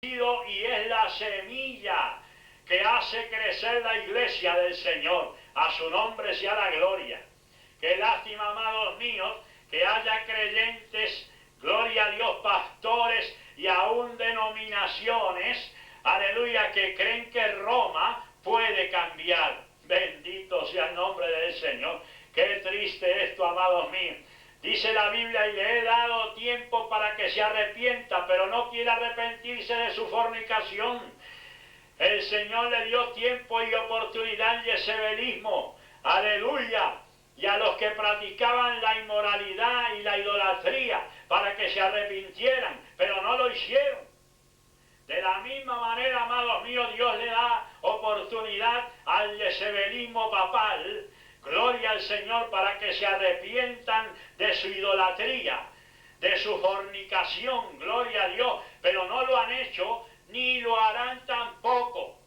y es la semilla que hace crecer la iglesia del Señor. A su nombre sea la gloria. Qué lástima, amados míos, que haya creyentes, gloria a Dios, pastores y aún denominaciones, aleluya, que creen que Roma puede cambiar. Bendito sea el nombre del Señor. Qué triste esto, amados míos. Dice la Biblia, y le he dado tiempo para que se arrepienta, pero no quiere arrepentirse de su fornicación. El Señor le dio tiempo y oportunidad al yesebelismo. Aleluya. Y a los que practicaban la inmoralidad y la idolatría para que se arrepintieran, pero no lo hicieron. De la misma manera, amados míos, Dios le da oportunidad al yesebelismo papal, gloria al Señor, para que se arrepientan de su idolatría, de su fornicación, gloria a Dios, pero no lo han hecho ni lo harán tampoco,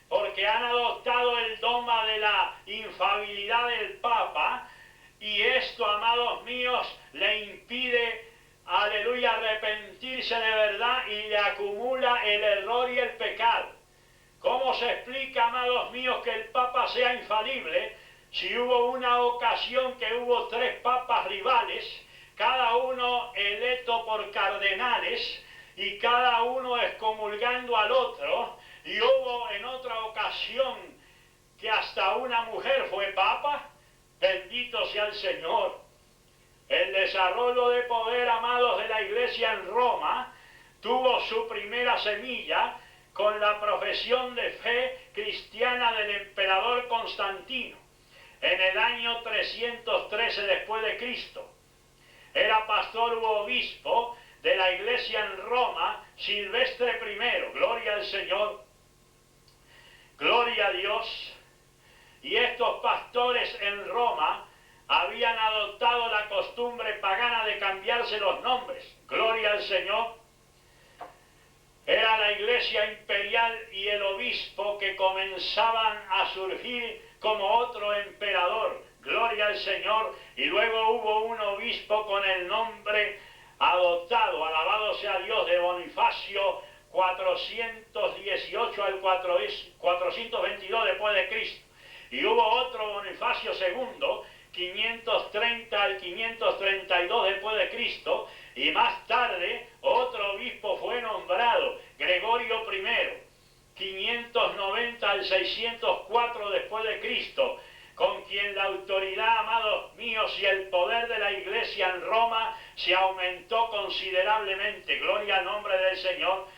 porque han adoptado el dogma de la infalibilidad del Papa, y esto, amados míos, le impide, aleluya, arrepentirse de verdad y le acumula el error y el pecado. ¿Cómo se explica, amados míos, que el Papa sea infalible si hubo una ocasión que hubo 3 papas rivales, cada uno electo por cardenales y cada uno excomulgando al otro, y hubo en otra ocasión que hasta una mujer fue papa? Bendito sea el Señor. El desarrollo de poder, amados, de la iglesia en Roma tuvo su primera semilla con la profesión de fe cristiana del emperador Constantino en el año 313 después de Cristo. Era pastor u obispo de la iglesia en Roma Silvestre I, gloria al Señor, gloria a Dios. Y estos pastores en Roma habían adoptado la costumbre pagana de cambiarse los nombres, gloria al Señor. Era la iglesia imperial y el obispo que comenzaban a surgir como otro emperador, gloria al Señor, y luego hubo un obispo con el nombre adoptado, alabado sea Dios, de Bonifacio, 418 al 422 después de Cristo, y hubo otro Bonifacio II, 530 al 532 después de Cristo, y más tarde otro obispo fue nombrado, Gregorio I, 590 al 604 después de Cristo, con quien la autoridad, amados míos, y el poder de la iglesia en Roma se aumentó considerablemente. Gloria al nombre del Señor.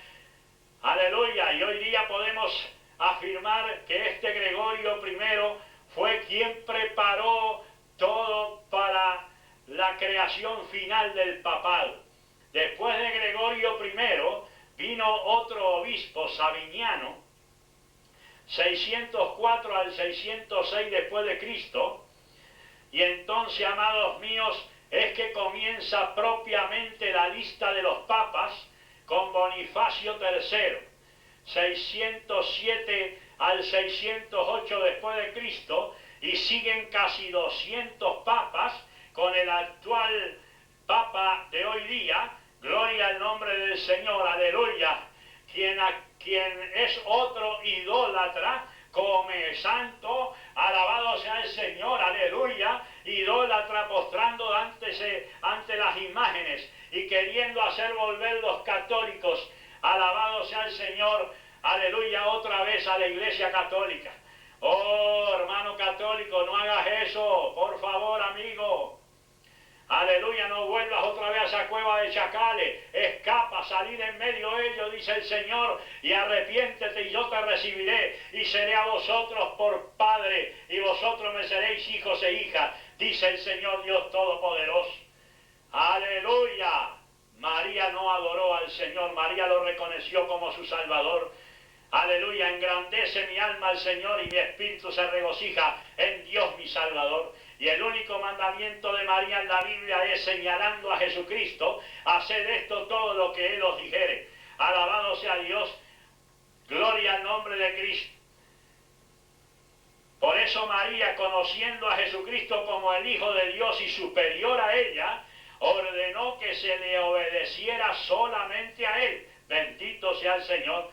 Aleluya. Y hoy día podemos afirmar que este Gregorio I fue quien preparó todo para la creación final del papado. Después de Gregorio I vino otro obispo, Sabiniano, 604 al 606 después de Cristo, y entonces, amados míos, es que comienza propiamente la lista de los papas con Bonifacio III, 607 al 608 después de Cristo, y siguen casi 200 papas con el actual papa de hoy día, gloria al nombre del Señor, aleluya, quien es otro idólatra, come santo, alabado sea el Señor, aleluya, idólatra postrando ante las imágenes y queriendo hacer volver los católicos, alabado sea el Señor, aleluya, otra vez a la iglesia católica. Oh, hermano católico, no hagas eso, por favor, amigo. Aleluya, no vuelvas otra vez a esa cueva de chacales, escapa, salir en medio de ellos, dice el Señor, y arrepiéntete y yo te recibiré, y seré a vosotros por Padre, y vosotros me seréis hijos e hijas, dice el Señor Dios Todopoderoso. Aleluya. María no adoró al Señor, María lo reconoció como su Salvador. Aleluya, engrandece mi alma al Señor y mi espíritu se regocija en Dios mi Salvador. Y el único mandamiento de María en la Biblia es señalando a Jesucristo, haced esto todo lo que Él os dijere. Alabado sea Dios, gloria al nombre de Cristo. Por eso María, conociendo a Jesucristo como el Hijo de Dios y superior a ella, ordenó que se le obedeciera solamente a Él. Bendito sea el Señor.